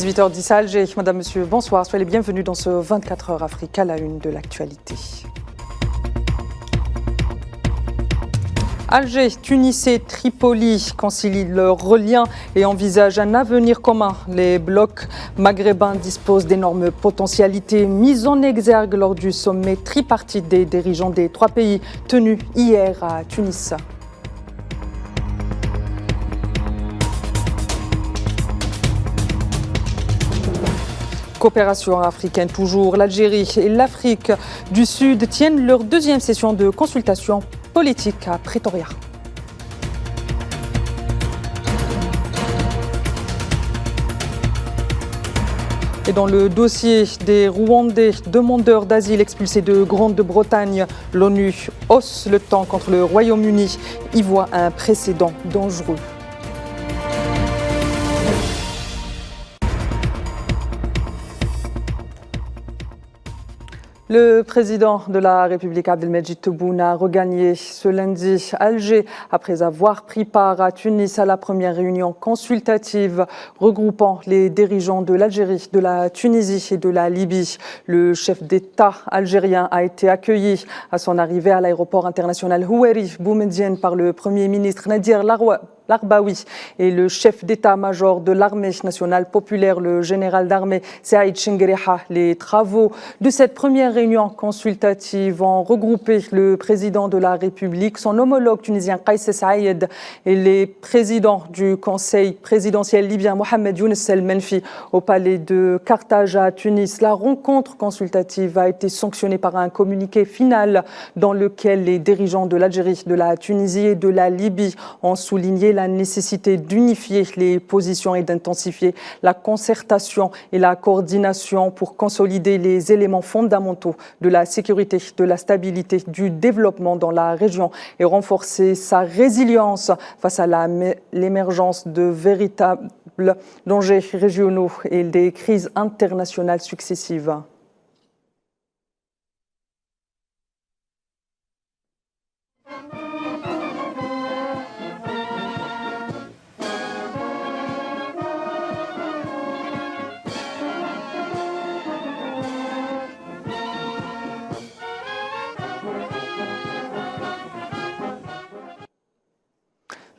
18h10 à Alger. Madame, Monsieur, bonsoir. Soyez les bienvenus dans ce 24 heures Africa, la une de l'actualité. Alger, Tunis et Tripoli concilient leurs reliens et envisagent un avenir commun. Les blocs maghrébins disposent d'énormes potentialités mises en exergue lors du sommet tripartite des dirigeants des trois pays tenu hier à Tunis. Coopération africaine toujours, l'Algérie et l'Afrique du Sud tiennent leur deuxième session de consultation politique à Pretoria. Et dans le dossier des Rwandais, demandeurs d'asile expulsés de Grande-Bretagne, l'ONU hausse le temps contre le Royaume-Uni, y voit un précédent dangereux. Le président de la République, Abdelmajid Tebboune, a regagné ce lundi Alger après avoir pris part à Tunis à la première réunion consultative regroupant les dirigeants de l'Algérie, de la Tunisie et de la Libye. Le chef d'État algérien a été accueilli à son arrivée à l'aéroport international Houari Boumediene par le Premier ministre Nadir Larbaoui et le chef d'état-major de l'armée nationale populaire, le général d'armée Saïd Chenguereha. Les travaux de cette première réunion consultative ont regroupé le président de la République, son homologue tunisien Kais Saïed et les présidents du conseil présidentiel libyen Mohamed Younes El Menfi au palais de Carthage à Tunis. La rencontre consultative a été sanctionnée par un communiqué final dans lequel les dirigeants de l'Algérie, de la Tunisie et de la Libye ont souligné la nécessité d'unifier les positions et d'intensifier la concertation et la coordination pour consolider les éléments fondamentaux de la sécurité, de la stabilité, du développement dans la région et renforcer sa résilience face à l'émergence de véritables dangers régionaux et des crises internationales successives.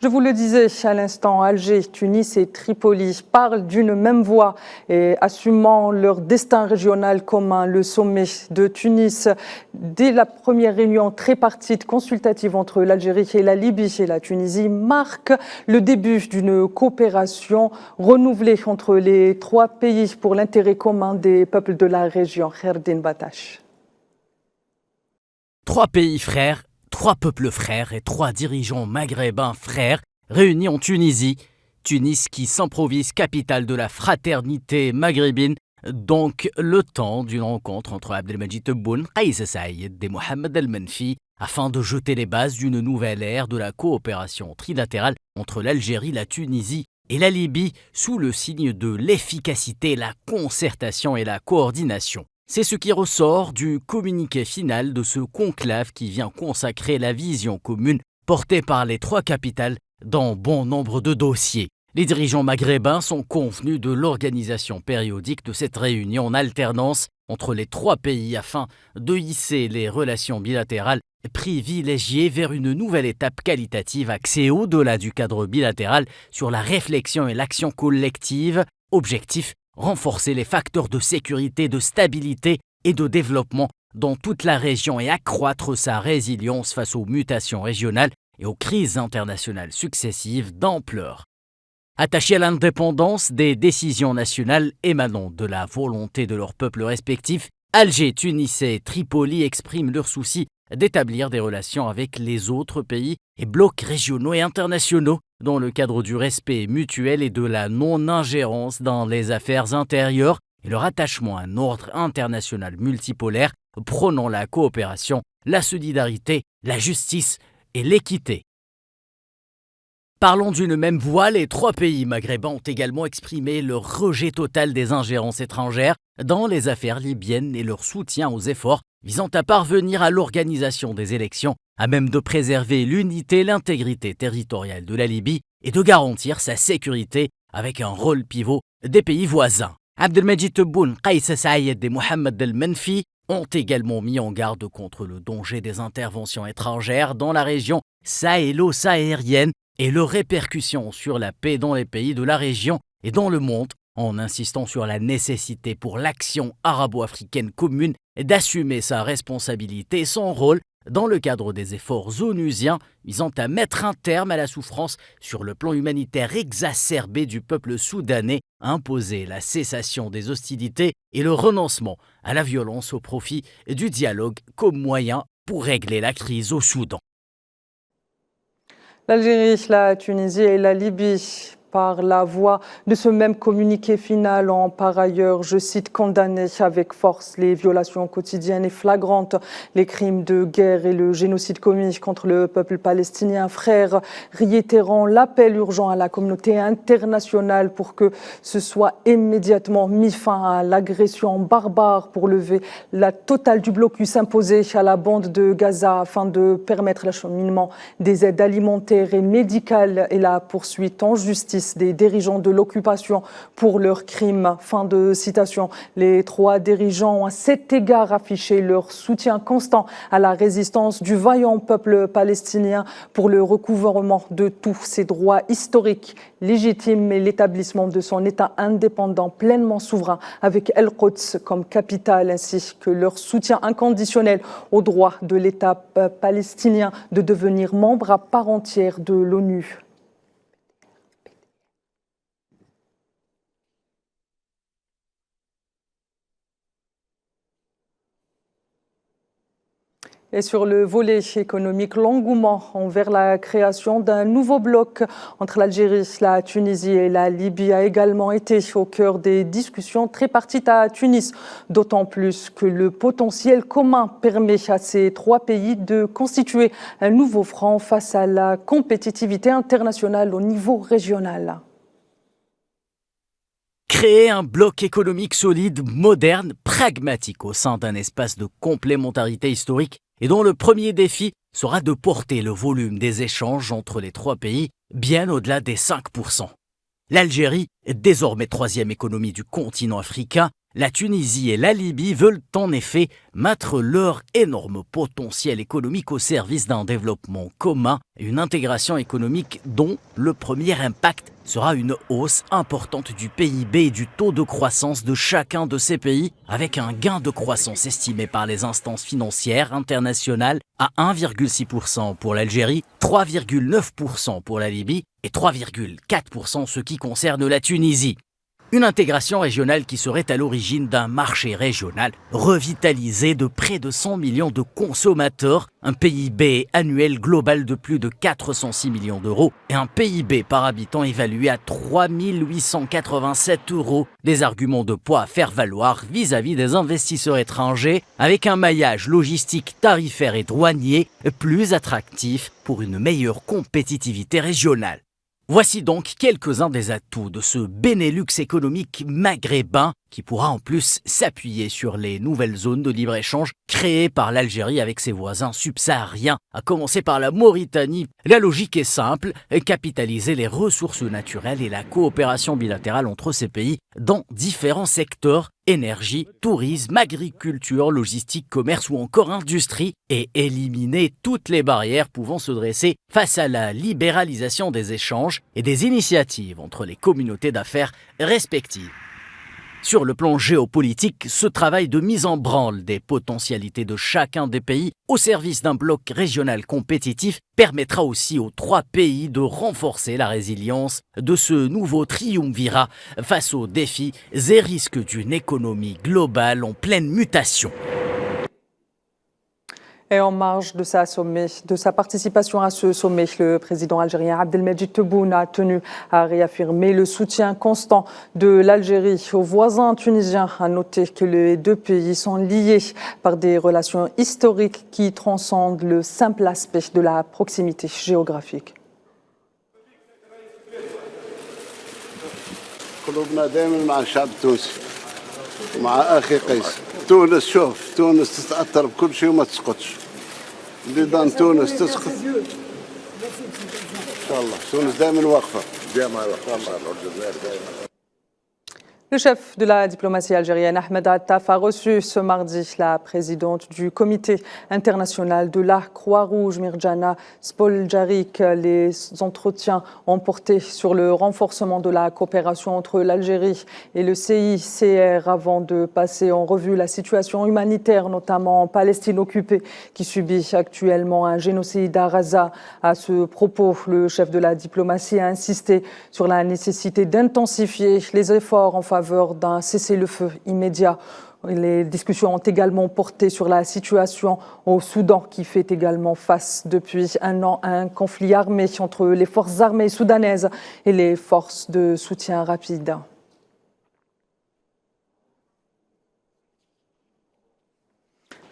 Je vous le disais à l'instant, Alger, Tunis et Tripoli parlent d'une même voix et assumant leur destin régional commun. Le sommet de Tunis, dès la première réunion tripartite consultative entre l'Algérie et la Libye et la Tunisie, marque le début d'une coopération renouvelée entre les trois pays pour l'intérêt commun des peuples de la région. Kherdin Batash. Trois pays frères, trois peuples frères et trois dirigeants maghrébins frères réunis en Tunisie. Tunis qui s'improvise capitale de la fraternité maghrébine. Donc le temps d'une rencontre entre Abdelmajid Tebboune, Kais Saïed et Mohamed El Menfi afin de jeter les bases d'une nouvelle ère de la coopération trilatérale entre l'Algérie, la Tunisie et la Libye sous le signe de l'efficacité, la concertation et la coordination. C'est ce qui ressort du communiqué final de ce conclave qui vient consacrer la vision commune portée par les trois capitales dans bon nombre de dossiers. Les dirigeants maghrébins sont convenus de l'organisation périodique de cette réunion en alternance entre les trois pays afin de hisser les relations bilatérales privilégiées vers une nouvelle étape qualitative axée au-delà du cadre bilatéral sur la réflexion et l'action collective. Objectif: renforcer les facteurs de sécurité, de stabilité et de développement dans toute la région et accroître sa résilience face aux mutations régionales et aux crises internationales successives d'ampleur. Attachés à l'indépendance des décisions nationales émanant de la volonté de leurs peuples respectifs, Alger, Tunis et Tripoli expriment leur souci d'établir des relations avec les autres pays et blocs régionaux et internationaux dans le cadre du respect mutuel et de la non-ingérence dans les affaires intérieures et leur attachement à un ordre international multipolaire prônant la coopération, la solidarité, la justice et l'équité. Parlons d'une même voix, les trois pays maghrébins ont également exprimé leur rejet total des ingérences étrangères dans les affaires libyennes et leur soutien aux efforts visant à parvenir à l'organisation des élections à même de préserver l'unité et l'intégrité territoriale de la Libye et de garantir sa sécurité avec un rôle pivot des pays voisins. Abdelmejid Tebboune, Qaïs Saïed et Mohamed El Menfi ont également mis en garde contre le danger des interventions étrangères dans la région sahélo-saharienne et leurs répercussions sur la paix dans les pays de la région et dans le monde, en insistant sur la nécessité pour l'action arabo-africaine commune d'assumer sa responsabilité et son rôle dans le cadre des efforts onusiens visant à mettre un terme à la souffrance sur le plan humanitaire exacerbé du peuple soudanais, imposer la cessation des hostilités et le renoncement à la violence au profit du dialogue comme moyen pour régler la crise au Soudan. L'Algérie, la Tunisie et la Libye, par la voie de ce même communiqué final, ont par ailleurs, je cite, condamné avec force les violations quotidiennes et flagrantes, les crimes de guerre et le génocide commis contre le peuple palestinien. Frères, réitérant l'appel urgent à la communauté internationale pour que ce soit immédiatement mis fin à l'agression barbare pour lever la totale du blocus imposé à la bande de Gaza afin de permettre l'acheminement des aides alimentaires et médicales et la poursuite en justice des dirigeants de l'occupation pour leurs crimes. Fin de citation. Les trois dirigeants ont à cet égard affiché leur soutien constant à la résistance du vaillant peuple palestinien pour le recouvrement de tous ses droits historiques, légitimes et l'établissement de son État indépendant pleinement souverain avec El-Quds comme capitale, ainsi que leur soutien inconditionnel au droit de l'État palestinien de devenir membre à part entière de l'ONU. Et sur le volet économique, l'engouement envers la création d'un nouveau bloc entre l'Algérie, la Tunisie et la Libye a également été au cœur des discussions tripartites à Tunis, d'autant plus que le potentiel commun permet à ces trois pays de constituer un nouveau front face à la compétitivité internationale au niveau régional. Créer un bloc économique solide, moderne, pragmatique au sein d'un espace de complémentarité historique et dont le premier défi sera de porter le volume des échanges entre les trois pays bien au-delà des 5%. L'Algérie, désormais troisième économie du continent africain, la Tunisie et la Libye veulent en effet mettre leur énorme potentiel économique au service d'un développement commun et une intégration économique dont le premier impact sera une hausse importante du PIB et du taux de croissance de chacun de ces pays, avec un gain de croissance estimé par les instances financières internationales à 1,6% pour l'Algérie, 3,9% pour la Libye et 3,4% en ce qui concerne la Tunisie. Une intégration régionale qui serait à l'origine d'un marché régional revitalisé de près de 100 millions de consommateurs, un PIB annuel global de plus de 406 millions d'euros et un PIB par habitant évalué à 3 887 €. Des arguments de poids à faire valoir vis-à-vis des investisseurs étrangers avec un maillage logistique, tarifaire et douanier plus attractif pour une meilleure compétitivité régionale. Voici donc quelques-uns des atouts de ce Benelux économique maghrébin qui pourra en plus s'appuyer sur les nouvelles zones de libre-échange créées par l'Algérie avec ses voisins subsahariens, à commencer par la Mauritanie. La logique est simple, capitaliser les ressources naturelles et la coopération bilatérale entre ces pays dans différents secteurs, énergie, tourisme, agriculture, logistique, commerce ou encore industrie, et éliminer toutes les barrières pouvant se dresser face à la libéralisation des échanges et des initiatives entre les communautés d'affaires respectives. Sur le plan géopolitique, ce travail de mise en branle des potentialités de chacun des pays au service d'un bloc régional compétitif permettra aussi aux trois pays de renforcer la résilience de ce nouveau triumvirat face aux défis et risques d'une économie globale en pleine mutation. Et en marge de sa participation à ce sommet, le président algérien Abdelmejid Tebboune a tenu à réaffirmer le soutien constant de l'Algérie aux voisins tunisiens. A noté que les deux pays sont liés par des relations historiques qui transcendent le simple aspect de la proximité géographique. تونس شوف تونس تتأثر بكل شيء وما تسقطش. بدان تونس تسقط. إن شاء الله تونس دائما واقفة. دائما واقفة. الجزائر دائما. Le chef de la diplomatie algérienne, Ahmed Attaf, a reçu ce mardi la présidente du comité international de la Croix-Rouge, Mirjana Spoljaric. Les entretiens ont porté sur le renforcement de la coopération entre l'Algérie et le CICR avant de passer en revue la situation humanitaire, notamment en Palestine occupée, qui subit actuellement un génocide à Gaza. À ce propos, le chef de la diplomatie a insisté sur la nécessité d'intensifier les efforts en faveur d'un cessez-le-feu immédiat. Les discussions ont également porté sur la situation au Soudan, qui fait également face depuis un an à un conflit armé entre les forces armées soudanaises et les forces de soutien rapide.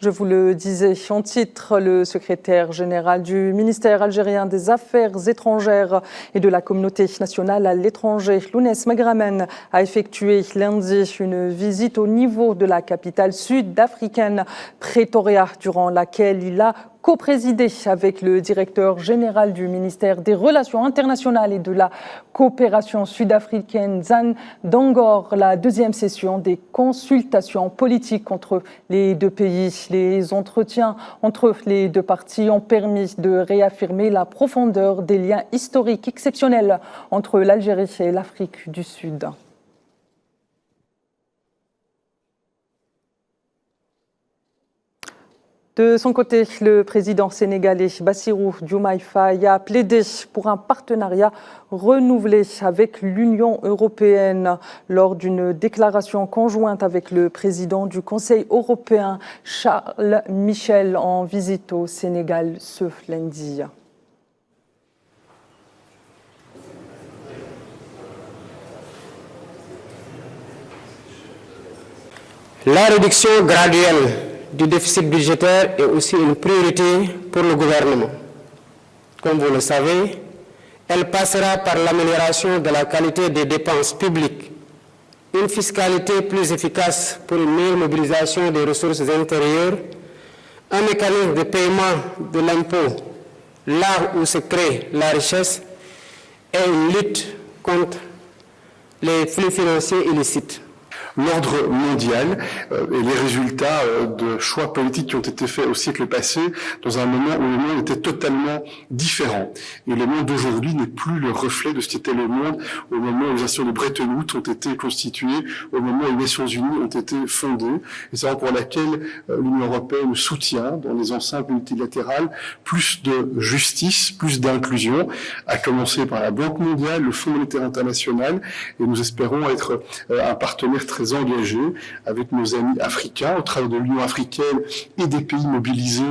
Je vous le disais en titre, le secrétaire général du ministère algérien des Affaires étrangères et de la communauté nationale à l'étranger, Lounès Megramen, a effectué lundi une visite au niveau de la capitale sud-africaine, Pretoria, durant laquelle il a co-présidé avec le directeur général du ministère des Relations internationales et de la coopération sud-africaine, Zan Dangor, la deuxième session des consultations politiques entre les deux pays. Les entretiens entre les deux parties ont permis de réaffirmer la profondeur des liens historiques exceptionnels entre l'Algérie et l'Afrique du Sud. De son côté, le président sénégalais Bassirou Diomaye Faye a plaidé pour un partenariat renouvelé avec l'Union européenne lors d'une déclaration conjointe avec le président du Conseil européen, Charles Michel, en visite au Sénégal ce lundi. La réduction graduelle du déficit budgétaire est aussi une priorité pour le gouvernement. Comme vous le savez, elle passera par l'amélioration de la qualité des dépenses publiques, une fiscalité plus efficace pour une meilleure mobilisation des ressources intérieures, un mécanisme de paiement de l'impôt là où se crée la richesse et une lutte contre les flux financiers illicites. L'ordre mondial et les résultats de choix politiques qui ont été faits au siècle passé dans un moment où le monde était totalement différent. Et le monde d'aujourd'hui n'est plus le reflet de ce qu'était le monde au moment où les institutions de Bretton Woods ont été constituées, au moment où les Nations Unies ont été fondées. Et c'est pour laquelle l'Union européenne soutient dans les enceintes multilatérales plus de justice, plus d'inclusion, à commencer par la Banque mondiale, le Fonds monétaire international, et nous espérons être un partenaire très engagés avec nos amis africains au travers de l'Union africaine et des pays mobilisés.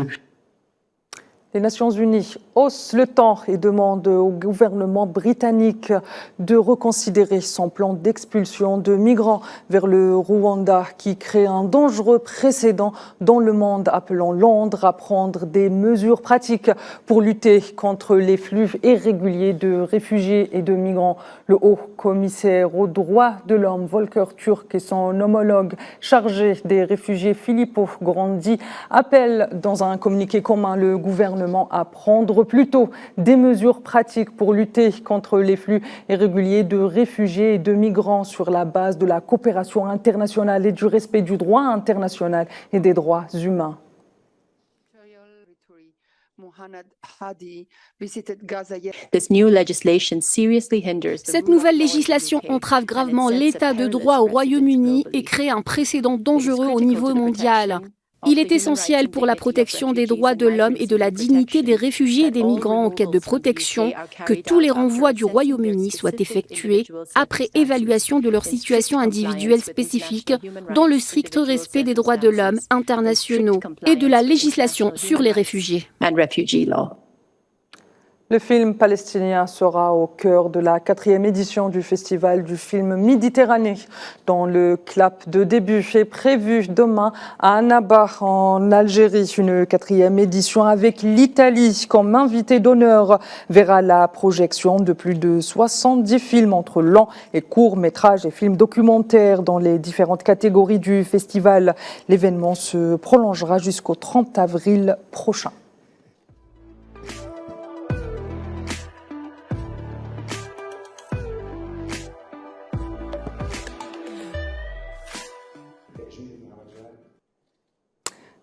Les Nations Unies haussent le ton et demandent au gouvernement britannique de reconsidérer son plan d'expulsion de migrants vers le Rwanda qui crée un dangereux précédent dans le monde, appelant Londres à prendre des mesures pratiques pour lutter contre les flux irréguliers de réfugiés et de migrants. Le haut commissaire aux droits de l'homme, Volker Turk, et son homologue chargé des réfugiés, Filippo Grandi, appellent dans un communiqué commun le gouvernement à prendre plutôt des mesures pratiques pour lutter contre les flux irréguliers de réfugiés et de migrants sur la base de la coopération internationale et du respect du droit international et des droits humains. Cette nouvelle législation entrave gravement l'état de droit au Royaume-Uni et crée un précédent dangereux au niveau mondial. Il est essentiel pour la protection des droits de l'homme et de la dignité des réfugiés et des migrants en quête de protection que tous les renvois du Royaume-Uni soient effectués après évaluation de leur situation individuelle spécifique dans le strict respect des droits de l'homme internationaux et de la législation sur les réfugiés. Le film palestinien sera au cœur de la 4e édition du Festival du film Méditerranée, dont le clap de début est prévu demain à Annaba, en Algérie. Une 4e édition avec l'Italie comme invité d'honneur verra la projection de plus de 70 films entre longs et courts métrages et films documentaires dans les différentes catégories du festival. L'événement se prolongera jusqu'au 30 avril prochain.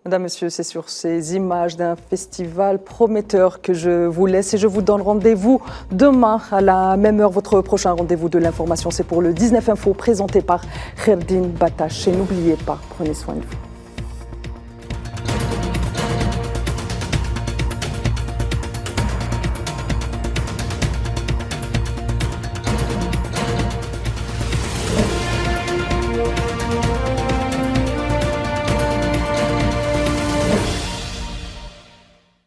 Mesdames, Messieurs, c'est sur ces images d'un festival prometteur que je vous laisse et je vous donne rendez-vous demain à la même heure. Votre prochain rendez-vous de l'information, c'est pour le 19 Info présenté par Kherdine Batache. Et n'oubliez pas, prenez soin de vous.